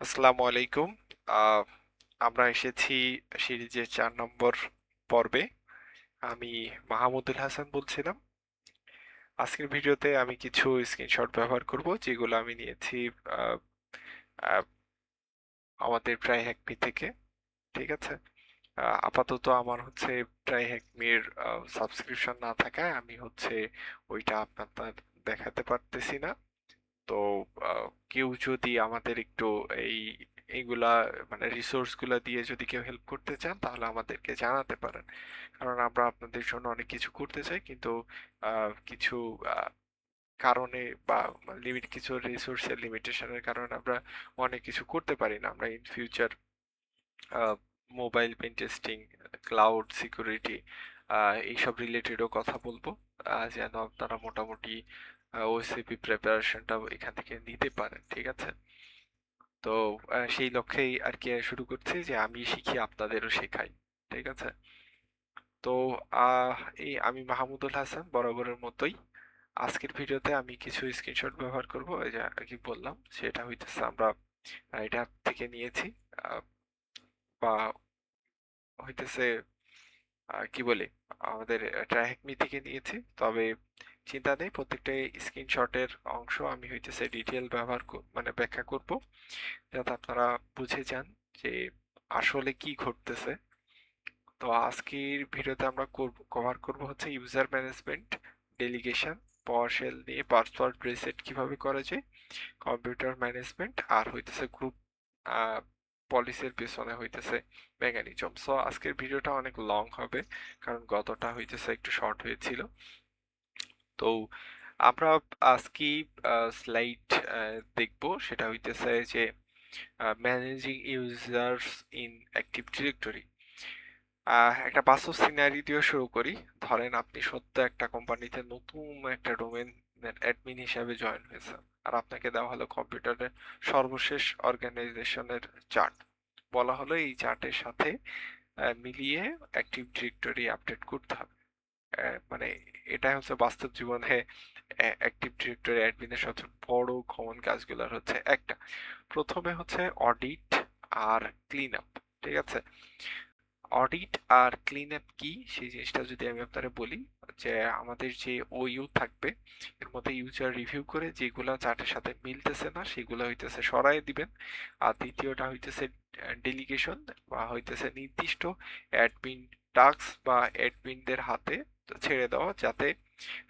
আসসালামু আলাইকুম। আহ, আমরা এসেছি সিরিজের 4 নম্বর পর্বে। আমি মাহমুদুল হাসান বলছিলাম। আজকের ভিডিওতে আমি কিছু স্ক্রিনশট ব্যবহার করব, যেগুলো আমি নিয়েছি আহ, আহ, আমাদের প্রায় হ্যাকমি থেকে। ঠিক আছে। আপাতত আমার হচ্ছে প্রায় হ্যাকমির সাবস্ক্রিপশন না থাকায় আমি হচ্ছে ওইটা আপনার দেখাতে পারতেছি না। তো কেউ যদি আমাদের একটু এই এইগুলা মানে রিসোর্স গুলা দিয়ে যদি কেউ হেল্প করতে চান, তাহলে আমাদেরকে জানাতে পারেন। কারণ আমরা আপনাদের জন্য অনেক কিছু করতে চাই, কিন্তু কিছু কারণে বা কিছু রিসোর্সের লিমিটেশনের কারণে আমরা অনেক কিছু করতে পারি না। আমরা in future mobile pen testing, cloud security, এইসব রিলেটেডও কথা বলবো, যেন আপনারা মোটামুটি ওএসসিপি প্রিপারেশনটা এখান থেকে নিতে পারেন। ঠিক আছে। তো সেই লক্ষ্যেই আর কি শুরু করছি যে আমি শিখি, আপনাদেরও শেখাই। ঠিক আছে। তো আহ এই আমি মাহমুদুল হাসান, বরাবরের মতোই আজকের ভিডিওতে আমি কিছু স্ক্রিনশট ব্যবহার করব। এই যে আর কি বললাম, সেটা হইতেছে আমরা এটা থেকে নিয়েছি, আহ, বা হইতেছে কি বলে, আমাদের ট্র্যাকমি থেকে নিয়েছি। তবে চিন্তা নেই, প্রত্যেকটা স্ক্রিনশটের অংশ আমি হইতেছে ডিটেল মানে ব্যাখ্যা করব, যাতে আপনারা বুঝে যান যে আসলে কি ঘটতেছে। তো আজকের ভিডিওতে আমরা কভার করব হচ্ছে ইউজার ম্যানেজমেন্ট, ডেলিগেশন, পাওয়ারশেল নিয়ে, পাসওয়ার্ড রিসেট কিভাবে করা যায়, কম্পিউটার ম্যানেজমেন্ট, আর হইতেছে গ্রুপ পলিসির পেছনে হইতেছে মেকানিজম। সো আজকের ভিডিওটা অনেক লং হবে, কারণ গতটা হইতেছে একটু শর্ট হয়েছিল। তো আমরা আজকে স্লাইড দেখব, সেটা হইতেছে যে managing users in active directory. একটা বাস্তব সিনারি দিয়ে শুরু করি। ধরেন আপনি সত্য একটা কোম্পানিতে নতুন একটা ডোমেন অ্যাডমিন হিসাবে জয়েন হয়েছেন, আর আপনাকে দেওয়া হলো কম্পিউটারের সর্বশেষ অর্গানাইজেশনের চার্ট। বলা হলো এই চার্টের সাথে মিলিয়ে অ্যাক্টিভ ডিরেক্টরি আপডেট করতে হবে। মানে এটা হচ্ছে বাস্তব জীবনে অ্যাক্টিভ ডিরেক্টরি অ্যাডমিনের সবচেয়ে বড় কমন কাজগুলোর হচ্ছে একটা। প্রথমে হচ্ছে অডিট আর ক্লিন আপ। ঠিক আছে। অডিট আর ক্লিন আপ কি, সেই জিনিসটা যদি আমি আপনারা বলি, যে আমাদের যে ওইউ থাকবে, এর মধ্যে ইউজার রিভিউ করে যেগুলা চার্টের সাথে মিলতেছে না সেগুলো হইতেছে সরায় দিবেন। আর দ্বিতীয়টা হইতেছে ডেলিগেশন, বা হইতেছে নির্দিষ্ট অ্যাডমিন টাস্ক বা অ্যাডমিনদের হাতে ছেড়ে দেওয়া, যাতে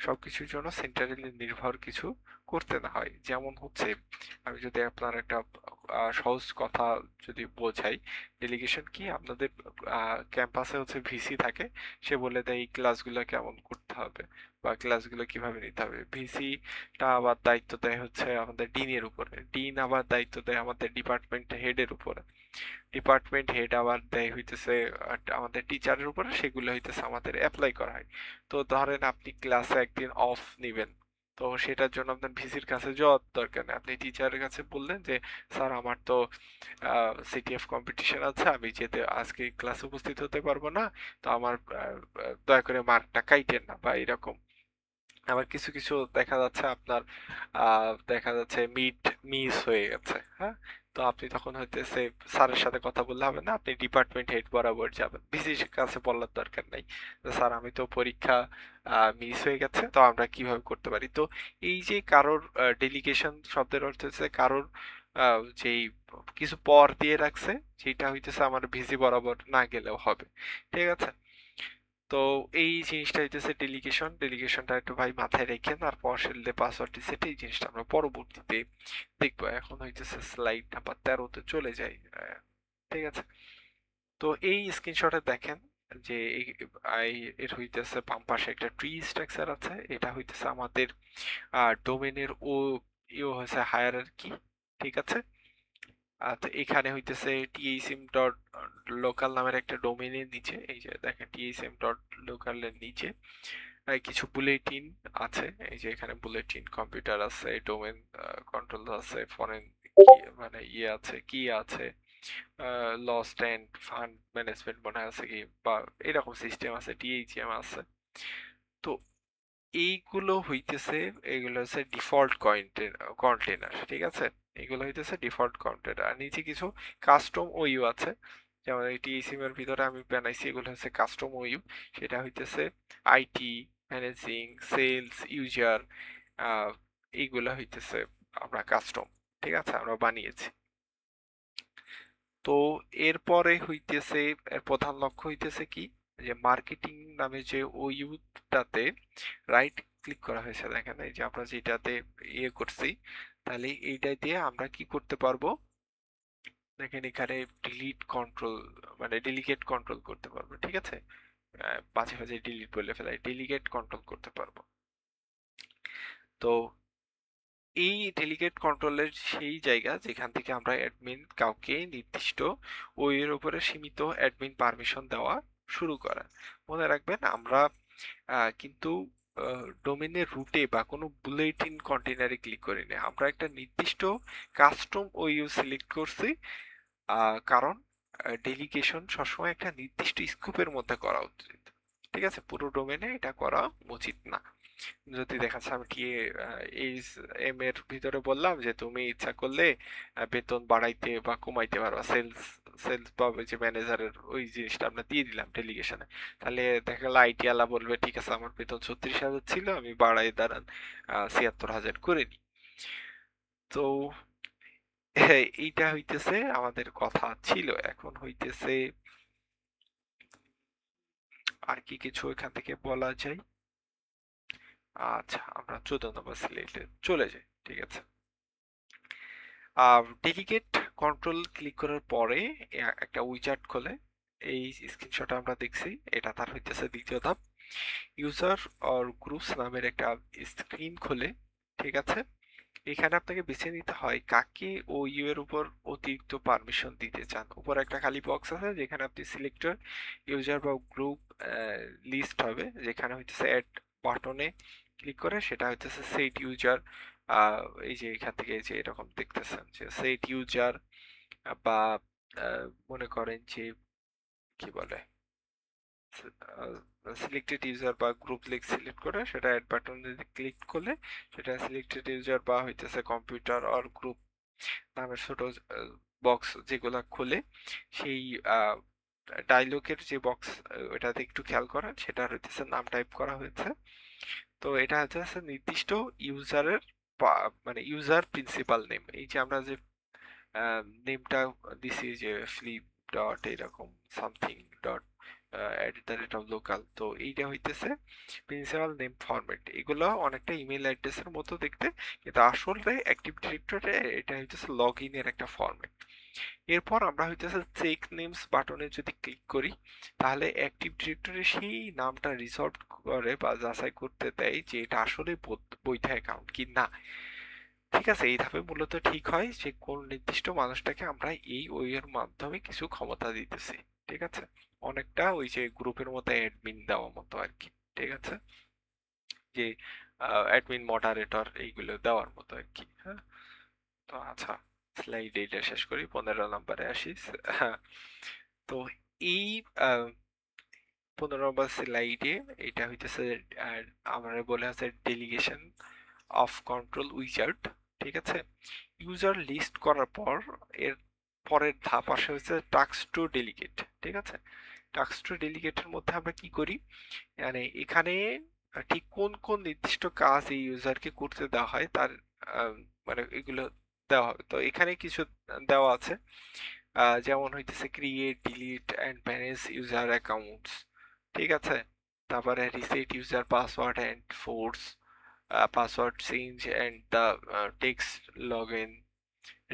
সবকিছুর জন্য সেন্ট্রালি নির্ভর কিছু করতে না হয়। যেমন হচ্ছে, আমি যদি আপনার একটা সহজ কথা যদি বোঝাই, ডেলিগেশন কি, আপনাদের ক্যাম্পাসে হচ্ছে ভিসি থাকে, সে বলে দেয় এই ক্লাসগুলো কেমন করতে হবে বা ক্লাসগুলো কিভাবে নিতে হবে। ভিসিটা আবার দায়িত্ব দেয় হচ্ছে আমাদের ডিনের উপরে, ডিন আবার দায়িত্ব দেয় আমাদের ডিপার্টমেন্ট হেডের উপরে, ডিপার্টমেন্ট হেড আবার দেয় হইতেছে আমাদের টিচারের উপরে, সেগুলো হইতেছে আমাদের অ্যাপ্লাই করা হয়। তো ধরেন আপনি ক্লাসে একদিন অফ নিবেন, তো সেটার জন্য আপনার ভিসির কাছে যাওয়ার দরকার নেই, আপনি টিচারের কাছে বললেন যে স্যার আমার তো সিটিএফ কম্পিটিশন আছে, আমি যেতে আজকে ক্লাসে উপস্থিত হতে পারবো না, তো আমার দয়া করে মার্কটা কাইটেন না, বা এরকম। আবার কিছু কিছু দেখা যাচ্ছে আপনার দেখা যাচ্ছে মিস হয়ে গেছে, হ্যাঁ। তো আপনি তখন হইতেছে স্যারের সাথে কথা বললে হবে না, আপনি ডিপার্টমেন্ট হেড বরাবর যাবেন, ভিসির কাছে বলার দরকার নাই যে স্যার আমি তো পরীক্ষা মিস হয়ে গেছে, তো আমরা কিভাবে করতে পারি। তো এই যে কারোর ডেলিগেশন শব্দের অর্থ হচ্ছে কারোর যেই কিছু পর দিয়ে রাখছে, যেটা হইতেছে আমার ভিসি বরাবর না গেলেও হবে। ঠিক আছে। তো এই জিনিসটা হইতেছে ডেলিগেশন। ডেলিগেশনটা একটু ভাই মাথায় রেখেন, আর পাওয়ারশেল দিয়ে পাসওয়ার্ড রিসেট, এই জিনিসটা আমরা পরবর্তীতে দেখবো। এখন হইতেছে স্লাইড নাম্বার 13-তে চলে যাই। ঠিক আছে। তো এই স্ক্রিনশটে দেখেন যে এর হইতেছে বাম পাশে একটা ট্রি স্ট্রাকচার আছে, এটা হইতেছে আমাদের ডোমেনের ও ইও হচ্ছে হায়ারার্কি। ঠিক আছে। আচ্ছা, এখানে হইতেছে টিএসএম ডট লোকাল নামের একটা ডোমেনের নিচে, এই যে দেখেন টিএসএম ডট লোকালের নিচে কিছু বুলেটিন আছে। এই যে এখানে বুলেটিন কম্পিউটার আছে, ডোমেন কন্ট্রোল আছে, ফরেন মানে ইয়ে আছে, কি আছে, লস্ট এন্ড ফান্ড ম্যানেজমেন্ট মনে আছে কি, বা এরকম সিস্টেম আছে, টিএইচএম আছে। তো এইগুলো হইতেছে, এগুলো হচ্ছে ডিফল্ট কন্টেনার। ঠিক আছে। এগুলো হইতেছে ডিফল্ট কন্টেন্ট। আর নিচে কিছু কাস্টম ওইউ আছে, যেমন এই টিএসিএম এর ভিতরে আমি বানাইছি, এগুলো হচ্ছে কাস্টম ওইউ। সেটা হইতেছে আইটি, ম্যানেজিং, সেলস, ইউজার, এইগুলো হইতেছে আমরা কাস্টম, ঠিক আছে, আমরা বানিয়েছি। তো এরপরে হইতেছে, এর প্রধান লক্ষ্য হইতেছে কি, যে মার্কেটিং নামে যে ওইটাতে রাইট ক্লিক করা হয়েছে, দেখেন এই যে আমরা যেটাতে ইয়ে করছি, তাহলে এইটা দিয়ে আমরা কি করতে পারবো, দেখেন এখানে ডিলিট কন্ট্রোল, মানে ডেলিগেট কন্ট্রোল করতে পারবো, ঠিক আছে। মাঝে মাঝে ডিলিট বলে ফেলাই, ডেলিগেট কন্ট্রোল করতে পারবো। তো এই ডেলিগেট কন্ট্রোলের সেই জায়গা যেখান থেকে আমরা অ্যাডমিন কাউকে নির্দিষ্ট ওইয়ের উপরে সীমিত অ্যাডমিন পারমিশন দেওয়া শুরু করা। মনে রাখবেন আমরা কিন্তু ডোমেনের রুটে বা কোনো বুলেটিন কন্টেনারে ক্লিক করিনি, আমরা একটা নির্দিষ্ট কাস্টম ওইউ সিলেক্ট করছি, কারণ ডেলিগেশন সবসময় একটা নির্দিষ্ট স্কোপের মধ্যে করা উচিত, ঠিক আছে, পুরো ডোমেনে এটা করা উচিত না। যদি দেখা যাচ্ছে আমি কি এইচ এম এর ভিতরে বললাম যে তুমি ইচ্ছা করলে বেতন বাড়াইতে বা কমাইতে পারবা, সেলস সেলস বা ওই যে ম্যানেজারের ওই জিনিসটা আমরা দিয়ে দিলাম ডেলিগেশনে, তাহলে দেখা গেল আইটি আলা বলবে ঠিক আছে আমার বেতন 36,000 ছিল, আমি বাড়াই দাঁড়ান 76,000 করে নিই। তো এইটা হইতেছে আমাদের কথা ছিল। এখন হইতেছে আর কি কিছু এখান থেকে বলা যায়। আচ্ছা, আমরা 14 নম্বর স্লাইডে চলে যাই, ঠিক আছে। ডেলিগেট কন্ট্রোল ক্লিক করার পরে একটা উইজার্ড খোলে, এই স্ক্রিনশট আমরা দেখছি, এটা তার হইতেছে দ্বিতীয় ধাপ। ইউজার অর গ্রুপস নামের একটা স্ক্রিন খোলে, ঠিক আছে। এখানে আপনাকে বেছে নিতে হয় কাকে ও ইউ এর উপর অতিরিক্ত পারমিশন দিতে চান। উপর একটা খালি বক্স আছে যেখানে আপনি সিলেক্টর ইউজার বা গ্রুপ লিস্ট হবে, যেখানে হইতেছে অ্যাড বাটনে ক্লিক করে সেটা হইতেছে সেট ইউজার, এই যে এখান থেকে এই যে এরকম দেখতেছেন যে সেট ইউজার, বা মনে করেন যে কি বলে সিলেক্টেড ইউজার বা গ্রুপ লিঙ্ক সিলেক্ট করে সেটা অ্যাড বাটন যদি ক্লিক করলে সেটা সিলেক্টেড ইউজার বা হইতেছে কম্পিউটার অর গ্রুপ নামের ছোট বক্স যেগুলা খুলে সেই ডায়লগের যে বক্স, ওটাতে একটু খেয়াল করেন, সেটা হইতেছে নাম টাইপ করা হয়েছে। তো এটা হচ্ছে নির্দিষ্ট ইউজারের মানে ইউজার প্রিন্সিপাল নেম, এই যে আমরা যে নেমটা দিছি যে ফ্লিপ ডট এরকম সামথিং ডট @লোকাল, তো এইটা হইতেছে প্রিন্সিপাল নেম ফরম্যাট। এগুলো অনেকটা ইমেল অ্যাড্রেসের মতো দেখতে, কিন্তু আসলে অ্যাক্টিভ ডিরেক্টরে এটা হইতেছে লগ ইনের একটা ফরম্যাট। এরপর আমরা হইতেছে চেক নেমস বাটনে যদি ক্লিক করি, তাহলে অ্যাক্টিভ ডিরেক্টরি সেই নামটা রিসলভ করে বা যাচাই করতে দেয় যে এটা আসলে বৈধ অ্যাকাউন্ট কি না, ঠিক আছে। এই ধাপে মূলত ঠিক হয় যে কোন নির্দিষ্ট মানুষটাকে আমরা এই ওয়ের মাধ্যমে কিছু ক্ষমতা দিতেছি, ঠিক আছে, অনেকটা ওই যে গ্রুপের মধ্যে অ্যাডমিন দেওয়া মতো আর কি, ঠিক আছে, যে অ্যাডমিন মডারেটর এইগুলো দেওয়ার মতো আর কি, হ্যাঁ। তো আচ্ছা, স্লাইড এইটা শেষ করি, 15 নম্বরে আসি। হ্যাঁ, তো এই 15 নম্বর স্লাইডে এটা হইতেছে আমরা বলে আছে ডেলিগেশন অফ কন্ট্রোল উইজার্ড, ঠিক আছে। ইউজার লিস্ট করার পর এর পরের ধাপ আসে হচ্ছে টাস্ক টু ডেলিগেট, ঠিক আছে। টাস্ক টু ডেলিগেটের মধ্যে আমরা কি করি, মানে এখানে ঠিক কোন কোন নির্দিষ্ট কাজ এই ইউজারকে করতে দেওয়া হয় তার মানে এগুলো দেওয়া হবে। তো এখানে কিছু দেওয়া আছে, যেমন হইতেছে create, delete and manage user accounts, ঠিক আছে। তারপরে reset user password and force password change and the text login,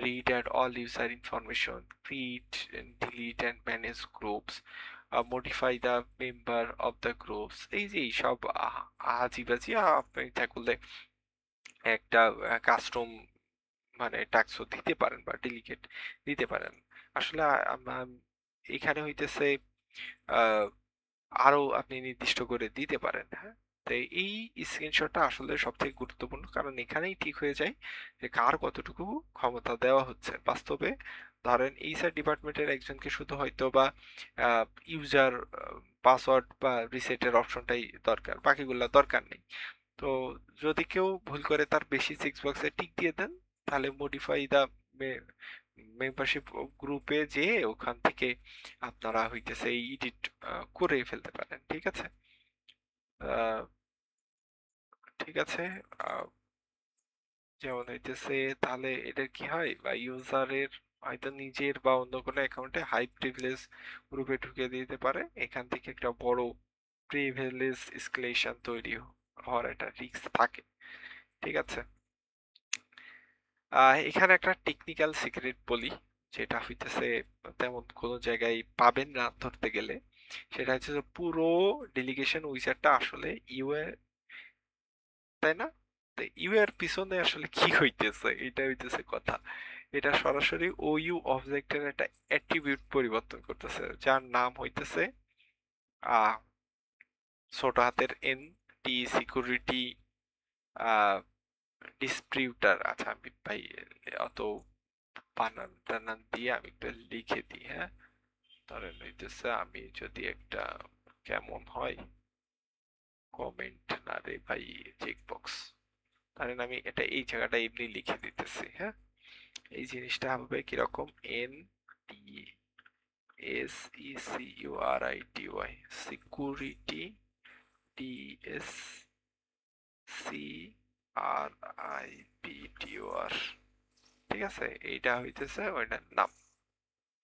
read and all user information, create and delete and manage groups, modify the member of the groups, এই যে সব আহাজিবাজি আপনি ইচ্ছা করলে একটা কাস্টম মানে ট্যাক্সও দিতে পারেন বা ডেলিগেট দিতে পারেন। আসলে এখানে হইতেছে আহ আরো আপনি নির্দিষ্ট করে দিতে পারেন, হ্যাঁ। তো এই স্ক্রিনশটটা আসলে সবথেকে গুরুত্বপূর্ণ, কারণ এখানেই ঠিক হয়ে যায় যে কার কতটুকু ক্ষমতা দেওয়া হচ্ছে বাস্তবে। ধরেন এইচআর ডিপার্টমেন্টের একজনকে শুধু হয়তো বা ইউজার পাসওয়ার্ড বা রিসেটের অপশনটাই দরকার, বাকিগুলা দরকার নেই। তো যদি কেউ ভুল করে তার বেশি চেক বক্সে টিক দিয়ে দেন, তাহলে মডিফাই দা মেম্বারশিপ গ্রুপে যে ওখান থেকে আপনারা হইতেছে এডিট করে ফেলতে পারেন। ঠিক আছে? আহ, ঠিক আছে। আহ, যেমন হইতেছে তাহলে এটা কি হয় বা ইউজারের হয়তো নিজের বা অন্য কোনো অ্যাকাউন্টে হাই প্রিভিলেজ গ্রুপে ঢুকে দিতে পারে, এখান থেকে একটা বড় প্রিভিলেজ এসকেলেশন তৈরি হওয়ার একটা রিস্ক থাকে। ঠিক আছে? এখানে একটা টেকনিক্যাল সিক্রেট বলি, যেটা হইতেছে তেমন কোনো জায়গায় পাবেন না ধরতে গেলে। সেটা হচ্ছে যে পুরো ডেলিগেশন উইজারটা আসলে ইউএ, তাই না? তো ইউ এর পিছনে আসলে কি হইতেছে, এটা হইতেছে কথা। এটা সরাসরি ও ইউ অবজেক্টের একটা অ্যাট্রিবিউট পরিবর্তন করতেছে, যার নাম হইতেছে আহ ছোট হাতের এন টি সিকিউরিটি ডিসট্রিবিউটার। আচ্ছা আমি ভাই অত বানান টানান দিয়ে আমি একটু লিখে দিই, হ্যাঁ? ধরেন হইতেছে আমি যদি একটা, কেমন হয়, কমেন্ট না রে ভাই, চেকবক্স, ধরেন আমি এটা এই জায়গাটা এমনি লিখে দিতেছি, হ্যাঁ? এই জিনিসটা হবে কিরকম, N T S E C U R I T Y, security, T S C R I P T O R. ঠিক আছে? এইটা হইতেছে ওইটার নাম।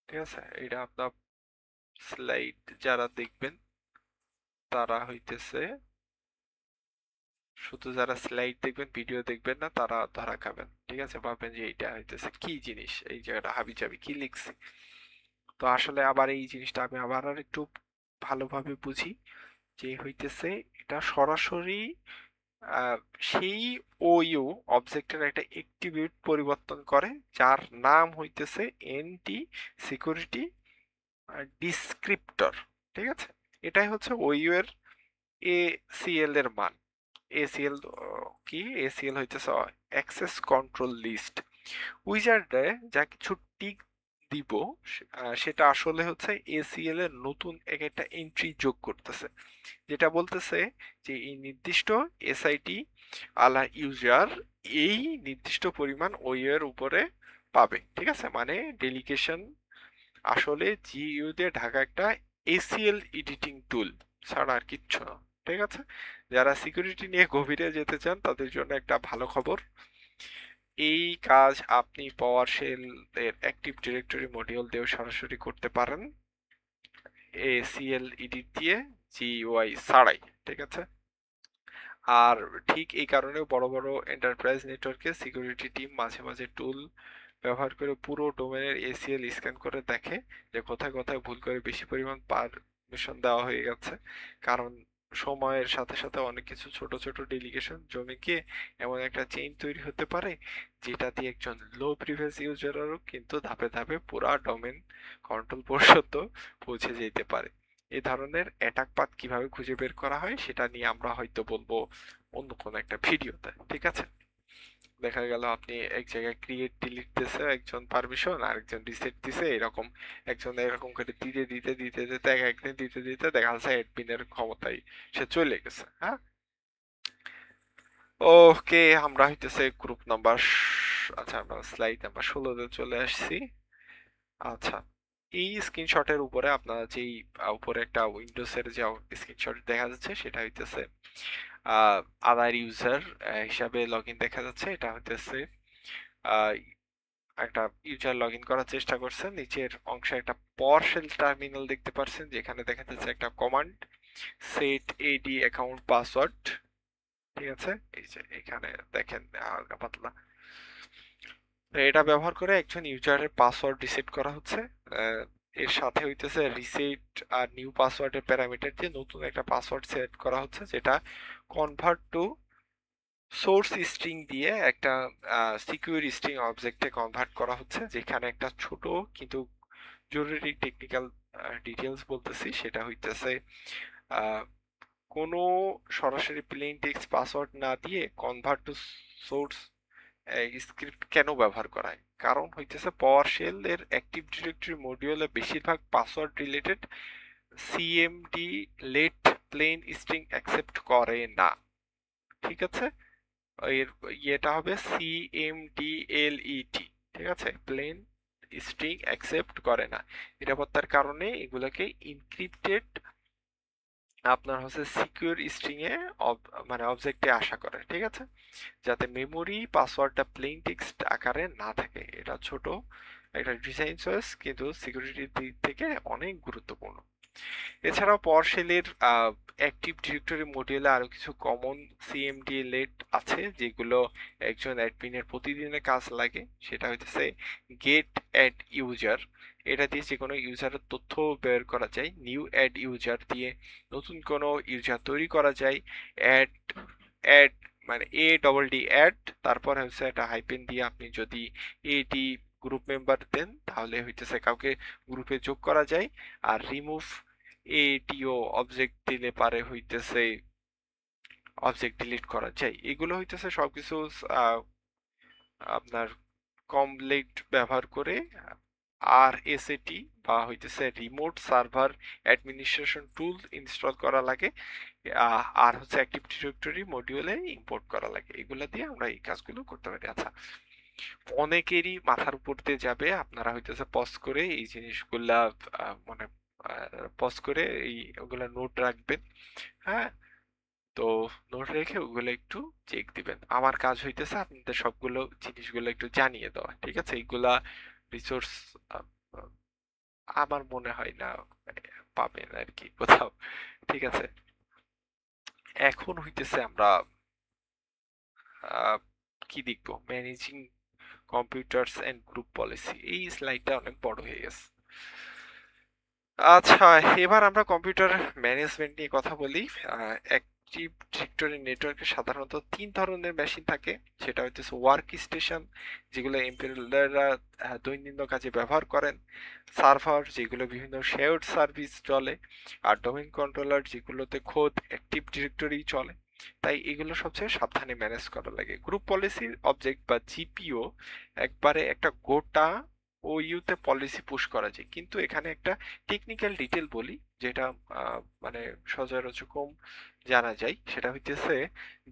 ঠিক আছে? এটা আপনার স্লাইড যারা দেখবেন তারা হইতেছে, শুধু যারা স্লাইড দেখবেন ভিডিও দেখবেন না তারা ধরা খাবেন। ঠিক আছে? ভাববেন যে এইটা হইতেছে কি জিনিস, এই জায়গাটা হাবি জাবি কি লিখছি। তো আসলে আবার এই জিনিসটা আমি আবার আর একটু ভালোভাবে বুঝি, যে হইতেছে এটা সরাসরি আহ, সেই ওইউ অবজেক্টের একটা অ্যাট্রিবিউট পরিবর্তন করে, যার নাম হইতেছে এনটি সিকিউরিটি ডিসক্রিপ্টর। ঠিক আছে? এটাই হচ্ছে ওইউ এর এসিএল এর মান। এসিএল কি? এসিএল হইতেছে অ্যাক্সেস কন্ট্রোল লিস্ট। উইজার্ডে যা কিছু টিক দিব সেটা আসলে হচ্ছে এসিএল এর নতুন একটা এন্ট্রি যোগ করতেছে, যেটা বলতেছে যে এই নির্দিষ্ট এসআইটি আলা ইউজার এই নির্দিষ্ট পরিমাণ ওই এর উপরে পাবে। ঠিক আছে? মানে ডেলিগেশন আসলে জিইউ দিয়ে ঢাকা একটা এসিএল এডিটিং টুল ছাড়া আর কিচ্ছু না। ঠিক আছে? যারা সিকিউরিটি নিয়ে গভীরে যেতে চান তাদের জন্য একটা ভালো খবর, এই কাজ আপনি পাওয়ার শেল এর অ্যাক্টিভ ডিরেক্টরি মডিউল দিয়েও সরাসরি করতে পারেন, এসিএল এডিট দিয়ে, জিইউআই ছাড়াই। ঠিক আছে? আর ঠিক এই কারণেও বড় বড় এন্টারপ্রাইজ নেটওয়ার্কে সিকিউরিটি টিম মাঝে মাঝে টুল ব্যবহার করে পুরো ডোমেনের এসিএল স্ক্যান করে দেখে যে কোথায় কোথায় ভুল করে বেশি পরিমাণ পারমিশন দেওয়া হয়ে গেছে। কারণ সময়ের সাথে সাথে অনেক কিছু ছোট ছোট ডেলিগেশন জমে গিয়ে এমন একটা চেইন তৈরি হতে পারে, যেটা দিয়ে একজন লো প্রিভিয়াস ইউজারও কিন্তু ধাপে ধাপে পুরা ডোমেন কন্ট্রোল পর্যন্ত পৌঁছে যেতে পারে। এই ধরনের অ্যাটাক পাথ কিভাবে খুঁজে বের করা হয় সেটা নিয়ে আমরা হয়তো বলবো অন্য কোনো একটা ভিডিওতে। ঠিক আছে? দেখা গেল আপনি এক জায়গায় ক্রিয়েট ডিলিট দিছে একজন পারমিশন, আরেকজন রিসেট দিছে, এরকম একজন এরকম করে দিতে দিতে দিতে দিতে একদিন দিতে দিতে দেখা যাচ্ছে অ্যাডমিনের ক্ষমতায় সে চলে গেছে। হ্যাঁ? ওকে, আমরা হইতেছে গ্রুপ নাম্বার, আচ্ছা আমরা স্লাইড নাম্বার 16 চলে আসছি। আচ্ছা, এই স্ক্রিনশটের উপরে আপনারা যেই উপরে একটা উইন্ডোজের যে স্ক্রিনশট দেখা যাচ্ছে সেটা হইতেছে আদার ইউজার হিসাবে লগ ইন দেখা যাচ্ছে। এটা হইতেছে আহ, একটা ইউজার লগ ইন করার চেষ্টা করছেন, নিচের অংশে একটা পাওয়ারশেল টার্মিনাল দেখতে পাচ্ছেন, যেখানে দেখা যাচ্ছে একটা কমান্ড সেট এডি অ্যাকাউন্ট পাসওয়ার্ড। ঠিক আছে? এই যে এখানে দেখেন হালকা পাতলা, তো এটা ব্যবহার করে একজন ইউজারের পাসওয়ার্ড রিসেট করা হচ্ছে। আহ, এর সাথে হইতেছে রিসেট আর নিউ পাসওয়ার্ডের প্যারামিটার দিয়ে নতুন একটা পাসওয়ার্ড সেট করা হচ্ছে, যেটা কনভার্ট টু সোর্স স্ট্রিং দিয়ে একটা সিকিউর স্ট্রিং অবজেক্টে কনভার্ট করা হচ্ছে, যেখানে একটা ছোট কিন্তু জরুরি টেকনিক্যাল ডিটেলস বলতেছি, সেটা হইতেছে আহ, কোনো সরাসরি প্লেন টেক্সট পাসওয়ার্ড না দিয়ে কনভার্ট টু সোর্স স্ক্রিপ্ট কেন ব্যবহার করা হয়। কারণ হইতেছে পাওয়ার শেল এর অ্যাক্টিভ ডিরেক্টরি মডিউলে বেশিরভাগ password related cmdlet plain string accept করে না। ঠিক আছে? এর ইয়েটা হবে CMDLET, ঠিক আছে, প্লেন স্ট্রিং অ্যাকসেপ্ট করে না। নিরাপত্তার কারণে এগুলোকে ইনক্রিপ্টেড আপনার হচ্ছে সিকিউর স্ট্রিং এ মানে অবজেক্টে আশা করে, ঠিক আছে, যাতে মেমোরি পাসওয়ার্ডটা প্লেন টেক্সট আকারে না থাকে। এটা ছোট একটা ডিজাইন চয়েস, কিন্তু সিকিউরিটির দিক থেকে অনেক গুরুত্বপূর্ণ। এছাড়াও পাওয়ারশেলের অ্যাক্টিভ ডিরেক্টরি মডিউলে আরো কিছু কমন সিএমডিলেট আছে যেগুলো একজন অ্যাডমিনের প্রতিদিনের কাজ লাগে। সেটা হইতেছে গেট অ্যাড ইউজার, এটা দিয়ে যে কোনো ইউজারের তথ্য বের করা যায়। নিউ অ্যাড ইউজার দিয়ে নতুন কোনো ইউজার তৈরি করা যায়। অ্যাড অ্যাড মানে ADD অ্যাড, তারপর হচ্ছে একটা হাইপেন দিয়ে আপনি যদি এডি গ্রুপ মেম্বার দেন তাহলে হইতেছে কাউকে গ্রুপে যোগ করা যায়। আর রিমুভ ATO অবজেক্ট দিলে পারে হইতেছে অবজেক্ট ডিলিট করা যায়। এগুলো হইতেছে সবকিছু আহ, আপনার কমপ্লিট ব্যবহার করে RSAT বা হইতেছে রিমোট সার্ভার অ্যাডমিনিস্ট্রেশন টুল ইনস্টল করা লাগে। আর হচ্ছে অ্যাক্টিভ ডিরেক্টরি মডিউলে ইম্পোর্ট করা লাগে। এগুলা দিয়ে আমরা এই কাজগুলো করতে পারি। আচ্ছা, অনেকেরই মাথার উপর দিয়ে যাবে, আপনারা হইতেছে পজ করে এই জিনিসগুলা মানে পজ করে এই ওগুলা নোট রাখবেন। হ্যাঁ, তো নোট রেখে ওগুলো একটু চেক দিবেন। আমার কাজ হইতেছে আপনাদের সবগুলো জিনিসগুলো একটু জানিয়ে দেওয়া, ঠিক আছে। এইগুলা রিসোর্স আমার মনে হয় না পাবেন আর কি কোথাও, ঠিক আছে। এখন হইতেছে আমরা কি দেখবো, managing computers and group policy. এই স্লাইডটা অনেক বড় হয়ে গেছে। আচ্ছা, এবার আমরা কম্পিউটার ম্যানেজমেন্ট নিয়ে কথা বলি। অ্যাক্টিভ ডিরেক্টরি নেটওয়ার্কে সাধারণত তিন ধরনের মেশিন থাকে। সেটা হচ্ছে ওয়ার্ক স্টেশন, যেগুলো এমপ্লয়িরা দৈনন্দিন কাজে ব্যবহার করেন। সার্ভার, যেগুলো বিভিন্ন শেয়ার্ড সার্ভিস চলে। আর ডোমেইন কন্ট্রোলার, যেগুলোতে খোদ অ্যাক্টিভ ডিরেক্টরি চলে। তাই এগুলো সবচেয়ে সাবধানে ম্যানেজ করা লাগে। গ্রুপ পলিসির অবজেক্ট বা জিপিও একবারে একটা গোটা ও ইউতে পলিসি পুশ করা যায়, কিন্তু এখানে একটা টেকনিক্যাল ডিটেল বলি যেটা মানে সচরাচর কম জানা যায়। সেটা হইতেছে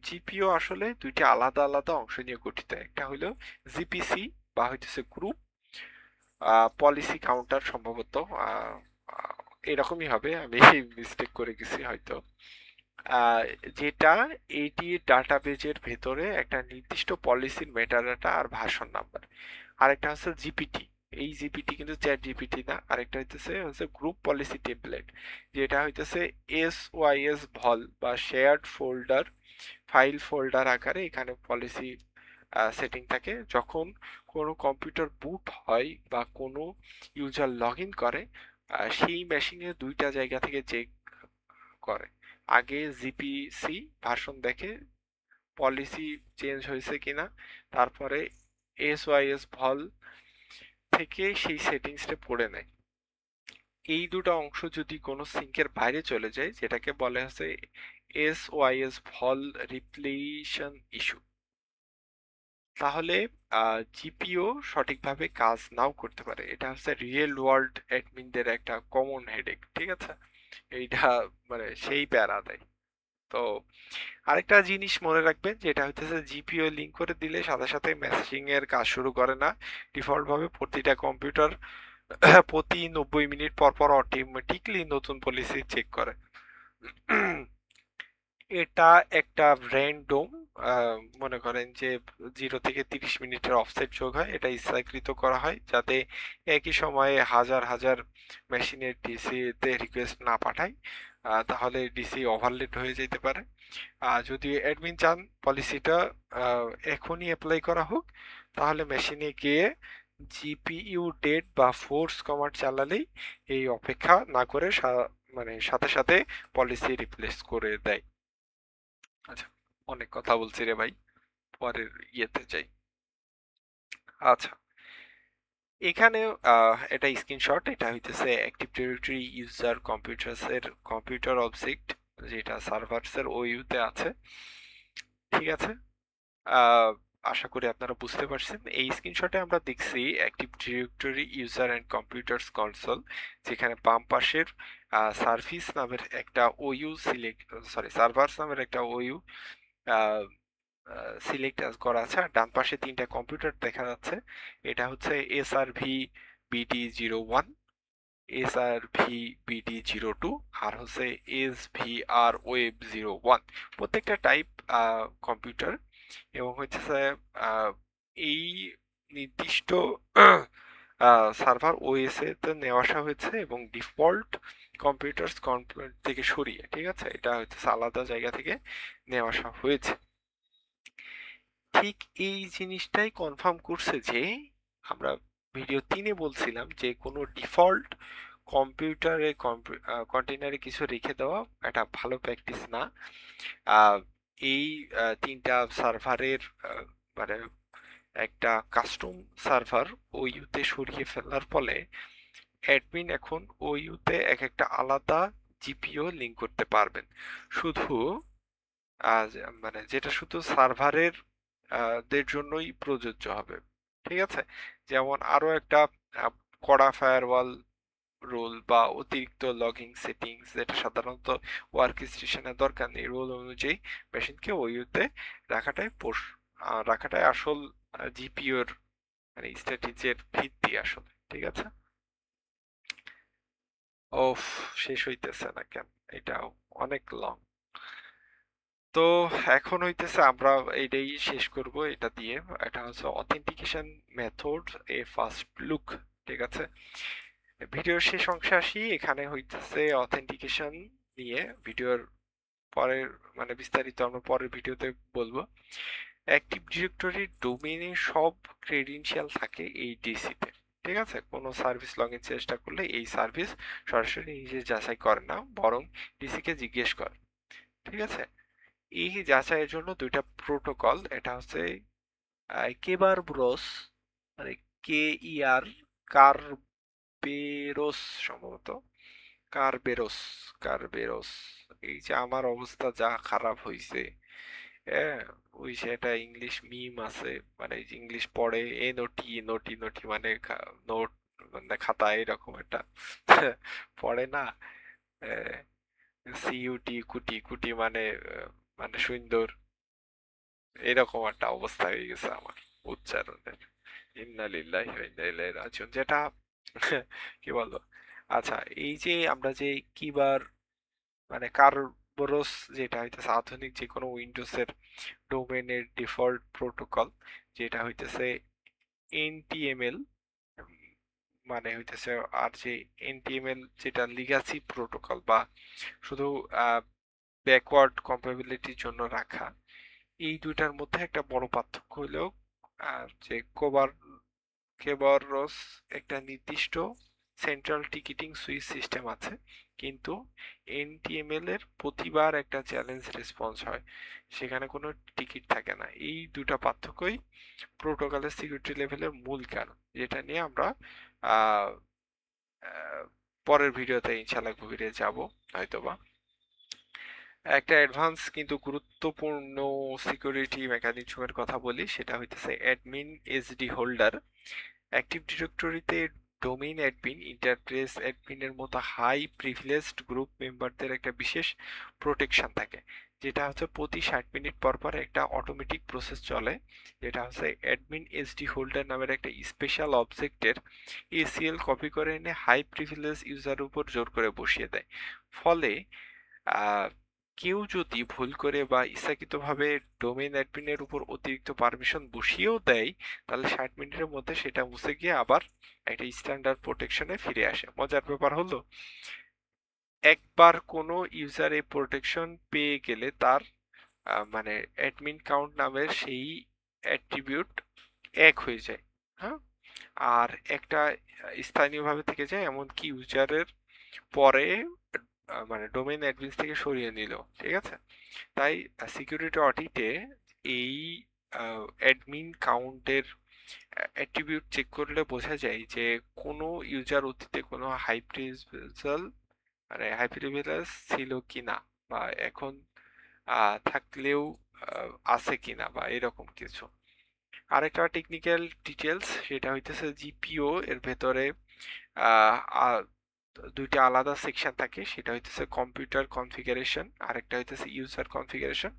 জিপিও আসলে দুইটা আলাদা আলাদা অংশ নিয়ে গঠিত। একটা হইলো জিপিসি বা হইতেছে গ্রুপ পলিসি কাউন্টার, সম্ভবত আহ, আহ, এরকমই হবে, আমি মিস্টেক করে গেছি হয়তো। আহ, যেটা এইটি ডাটাবেজের ভেতরে একটা নির্দিষ্ট পলিসির মেটাডাটা আর ভার্সন নাম্বার। আরেকটা হচ্ছে জিপিটি। এই জিপিটি কিন্তু চ্যাট জিপিটি না, আরেকটা হচ্ছে গ্রুপ পলিসি টেমপ্লেট, যেটা হইতেছে SYS ভল বা শেয়ার্ড ফোল্ডার, ফাইল ফোল্ডার আকারে এখানে পলিসি সেটিং থাকে। যখন কোনো কম্পিউটার বুট হয় বা কোনো ইউজার লগ ইন করে, সেই মেশিনে দুইটা জায়গা থেকে চেক করে। আগে জিপিসি ভার্সন দেখে পলিসি চেঞ্জ হয়েছে কিনা, তারপরে SYS ভল থেকে সেই সেটিংসটা পড়ে নেয়। এই দুটো অংশ যদি কোনো সিঙ্কের বাইরে চলে যায়, যেটাকে বলে হচ্ছে SYS ভল রিপ্লেশন ইস্যু, তাহলে জিপিও সঠিকভাবে কাজ নাও করতে পারে। এটা হচ্ছে রিয়েল ওয়ার্ল্ড অ্যাডমিনদের একটা কমন হেডেক, ঠিক আছে। এইটা মানে সেই প্যারা দেয়। তো আরেকটা জিনিস মনে রাখবেন, যেটা হচ্ছে জিপিও লিঙ্ক করে দিলে সাথে সাথে মেসেজিং এর কাজ শুরু করে না। ডিফল্ট ভাবে প্রতিটা কম্পিউটার প্রতি 90 মিনিট পর পর অটোমেটিকলি নতুন পলিসি চেক করে। এটা একটা র্যান্ডম, মনে করেন যে 0 থেকে 30 মিনিটের অফসেট যোগ হয়। এটা ইচ্ছাকৃত করা হয় যাতে একই সময়ে হাজার হাজার মেশিনের ডিসি তে রিকোয়েস্ট না পাঠায়, তাহলে ডিসি ওভারলোড হয়ে যেতে পারে। যদি অ্যাডমিন চান পলিসিটা এখনই অ্যাপ্লাই করা হোক, তাহলে মেশিনে গিয়ে জিপিইউ ডেট বা ফোর্স কমান্ড চালালেই এই অপেক্ষা না করে মানে সাথে সাথে পলিসি রিপ্লেস করে দেয়। আচ্ছা, অনেক কথা বলছি রে ভাই, পরের ইয়েতে যাই। আচ্ছা, এখানে এটা স্ক্রিনশট, এটা হইতেছে অ্যাক্টিভ ডিরেক্টরি ইউজার কম্পিউটারস এর কম্পিউটার অবজেক্ট, যেটা সার্ভারস এর ওইউতে আছে, ঠিক আছে। আহ, আশা করি আপনারা বুঝতে পারছেন। এই স্ক্রিনশটে আমরা দেখছি active directory user and computers console, যেখানে বাম পাশের সার্ভিস নামের একটা ওইউ সিলেক্ট, সরি সার্ভারস নামের একটা ওইউ সিলেক্ট করা আছে, আর ডান পাশে তিনটা কম্পিউটার দেখা যাচ্ছে। এটা হচ্ছে SRV BD01, SRV BD02, আর হচ্ছে SVR Web 01। প্রত্যেকটা টাইপ কম্পিউটার, এবং হচ্ছে এই নির্দিষ্ট সার্ভার ওএস তে নেওয়া আসা হয়েছে, এবং ডিফল্ট কম্পিউটার্স থেকে সরিয়ে, ঠিক আছে, এটা হচ্ছে আলাদা জায়গা থেকে নেওয়া আসা হয়েছে। ঠিক এই জিনিসটাই কনফার্ম করছে যে আমরা ভিডিও 3-এ বলছিলাম যে কোনো ডিফল্ট কম্পিউটারে কন্টেনারে কিছু রেখে দেওয়া একটা ভালো প্র্যাকটিস না। আহ, এই তিনটা সার্ভারের মানে একটা কাস্টম সার্ভার ওইতে সরিয়ে ফেলার ফলে অ্যাডমিন এখন ওইতে এক একটা আলাদা জিপিও লিংক করতে পারবেন, শুধু মানে যেটা শুধু সার্ভারের দের জন্যই প্রযোজ্য হবে, ঠিক আছে। যেমন আরো একটা আহ, কড়া ফায়ারওয়াল রুল বা অতিরিক্ত লগিং সেটিংস, যেটা সাধারণত ওয়ার্ক স্টেশনে দরকার নেই, রুল অনুযায়ী মেশিনকে ওইতে রাখাটাই আসল জিপিওর মানে স্ট্র্যাটেজির ভিত্তি আসলে, ঠিক আছে। ওফ, শেষ হইতেছে না কেন, এটাও অনেক লং। তো এখন হইতেছে আমরা এটাই শেষ করব এটা দিয়ে। এটা হচ্ছে অথেন্টিকেশন মেথড এ ফার্স্ট লুক, ঠিক আছে। ভিডিওর শেষ অংশে আসি, এখানে হইতেছে অথেন্টিকেশন নিয়ে ভিডিওর পরের মানে বিস্তারিত আমরা পরের ভিডিওতে বলবো। অ্যাক্টিভ ডিরেক্টরির ডোমেইনে সব ক্রেডেনশিয়াল থাকে এই ডিসিতে, ঠিক আছে। কোনো সার্ভিস লগ ইন চেষ্টা করলে এই সার্ভিস সরাসরি নিজে যাচাই করে না, বরং ডিসিকে জিজ্ঞেস করে, ঠিক আছে। এই যাচাইয়ের জন্য দুইটা প্রোটোকল, এটা হচ্ছে কেবার ব্রোস, মানে KER, কারবেরোস সম্ভবত, কারবেরোস, কারবেরোস। এই যে আমার অবস্থা যা খারাপ হইছে, হ্যাঁ, ওই সেটা ইংলিশ মিম আছে, মানে ইংলিশ পড়ে এ নটি নটি নটি মানে নোট, মানে খাতা এরকম একটা পড়ে না, CUT কুটি কুটি মানে মানে সুন্দর, এরকম একটা অবস্থা হয়ে গেছে আমার উচ্চারণের। ইন্না লিল্লাহি ওয়া ইন্না ইলাইহি রাজিউন, যেটা কি বলবো। আচ্ছা, এই যে আমরা যে কিবার মানে কারবোরস, যেটা হইতেছে আধুনিক যে কোনো উইন্ডোজের ডোমেনের ডিফল্ট প্রোটোকল, যেটা হইতেছে NTML, মানে হইতেছে, আর যে NTML যেটা লিগাসি প্রোটোকল বা শুধু ব্যাকওয়ার্ড কম্পাটিবিলিটির জন্য রাখা, এই দুইটার মধ্যে একটা বড় পার্থক্য হলো যে কেবরস একটা নির্দিষ্ট সেন্ট্রাল টিকিটিং সুইচ সিস্টেম আছে, কিন্তু NTML এর প্রতিবার একটা চ্যালেঞ্জ রেসপন্স হয়, সেখানে কোনো টিকিট থাকে না। এই দুটা পার্থক্যই প্রোটোকলের সিকিউরিটি লেভেলের মূল কারণ, যেটা নিয়ে আমরা আহ, আহ, পরের ভিডিওতে ইনশাল্লাহ গভীরে যাব হয়তোবা। একটা অ্যাডভান্স কিন্তু গুরুত্বপূর্ণ সিকিউরিটি মেকানিজমের কথা বলি, সেটা হইতেছে অ্যাডমিন এসডি হোল্ডার। অ্যাক্টিভ ডিরেক্টরিতে ডোমেইন অ্যাডমিন, ইন্টারফেস অ্যাডমিনের মতো হাই প্রিভিলেজড গ্রুপ মেম্বারদের একটা বিশেষ প্রোটেকশন থাকে, যেটা হচ্ছে প্রতি 60 মিনিট পর পর একটা অটোমেটিক প্রসেস চলে, যেটা হচ্ছে অ্যাডমিন এসডি হোল্ডার নামের একটা স্পেশাল অবজেক্টের ACL কপি করে এনে হাই প্রিভিলেজ ইউজারের উপর জোর করে বসিয়ে দেয়। ফলে আহ, কেউ যদি ভুল করে বা ইচ্ছাকৃতভাবে ডোমেইন অ্যাডমিনের উপর অতিরিক্ত পারমিশন বসিয়েও দেয়, তাহলে 60 মিনিটের মধ্যে সেটা মুছে গিয়ে আবার একটা স্ট্যান্ডার্ড প্রোটেকশনে ফিরে আসে। মজার ব্যাপার হলো, একবার কোনো ইউজার এই প্রোটেকশন পেয়ে গেলে তার মানে অ্যাডমিন কাউন্ট নামের সেই অ্যাট্রিবিউট 1 হয়ে যায়, হ্যাঁ, আর একটা স্থানীয়ভাবে থেকে যায়, এমনকি ইউজারের পরে মানে ডোমেইন অ্যাডমিন থেকে সরিয়ে নিল, ঠিক আছে। তাই সিকিউরিটি অডিটে এই অ্যাডমিন কাউন্টের অ্যাট্রিবিউট চেক করলে বোঝা যায় যে কোনো ইউজার অতীতে কোনো হাই প্রিভিলেজ মানে হাই প্রিভিলেজ ছিল কিনা, বা এখন থাকলেও আছে কিনা, বা এরকম কিছু। আরেকটা টেকনিক্যাল ডিটেলস, সেটা হইতেছে জিপিও এর ভেতরে দুইটা আলাদা সেকশন থাকে, সেটা হইতেছে কম্পিউটার কনফিগারেশন, আরেকটা হইতেছে ইউজার কনফিগারেশন।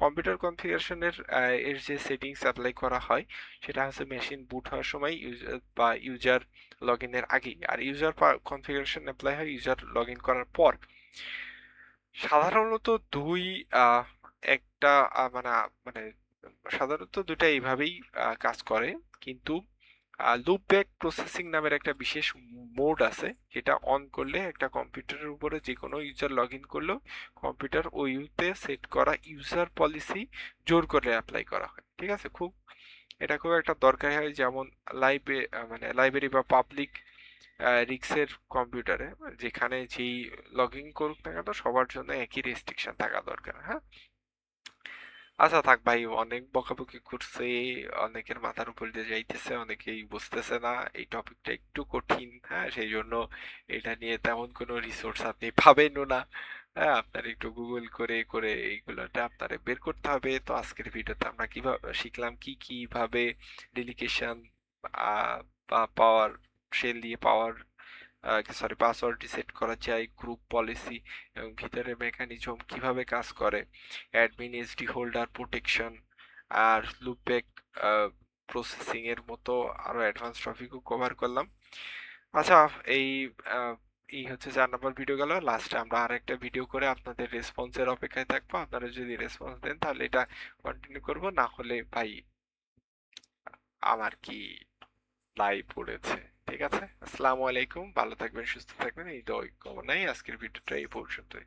কম্পিউটার কনফিগারেশনের এর যে সেটিংস অ্যাপ্লাই করা হয় সেটা হচ্ছে মেশিন বুট হওয়ার সময় বা ইউজার লগ ইনের আগেই, আর ইউজার কনফিগারেশন অ্যাপ্লাই হয় ইউজার লগ ইন করার পর। সাধারণত দুই আহ, একটা মানে মানে সাধারণত দুইটা এইভাবেই কাজ করে, কিন্তু লুপ ব্যাক প্রসেসিং নামের একটা বিশেষ মোড আছে, যেটা অন করলে একটা কম্পিউটারের উপরে যে কোনো ইউজার লগ ইন করলেও কম্পিউটার ওইতে সেট করা ইউজার পলিসি জোর করে অ্যাপ্লাই করা হয়। ঠিক আছে, এটা খুব একটা দরকারি হয়, যেমন লাইব্রেরি বা পাবলিক রিক্সের কম্পিউটারে, যেখানে যেই লগ ইন করুক না কেন সবার জন্য একই রেস্ট্রিকশন থাকা দরকার। হ্যাঁ, আচ্ছা থাক ভাই, অনেক বকাবকি করছে, অনেকের মাথার উপর দিয়ে যাইতেছে, অনেকেই বুঝতেছে না এই টপিকটা একটু কঠিন। হ্যাঁ, সেই জন্য এটা নিয়ে তেমন কোনো রিসোর্স আপনি পাবেনও না। হ্যাঁ, আপনার একটু গুগল করে করে এইগুলোটা আপনারে বের করতে হবে। তো আজকের ভিডিওতে আমরা কিভাবে শিখলাম কিভাবে ডেলিগেশন বা পাওয়ার শেল দিয়ে পাওয়ার পাসওয়ার্ড রিসেট করা যায়, গ্রুপ পলিসি এবং ভিতরে মেকানিজম কিভাবে কাজ করে, অ্যাডমিন এসডি হোল্ডার প্রোটেকশন, আর লুপব্যাক প্রসেসিং এর মতো আরো অ্যাডভান্স টপিকও কভার করলাম। আচ্ছা, এই আহ, এই হচ্ছে 4 নম্বর ভিডিও গেল। লাস্টে আমরা আরেকটা ভিডিও করে আপনাদের রেসপন্সের অপেক্ষায় থাকবো। আপনারা যদি রেসপন্স দেন তাহলে এটা কন্টিনিউ করব, না হলে ভাই আমার কি লাইভ পড়েছে। ঠিক আছে, আসসালামু আলাইকুম, ভালো থাকবেন, সুস্থ থাকবেন, এই দোয়া কামনায় আজকের ভিডিওটা এই পর্যন্তই।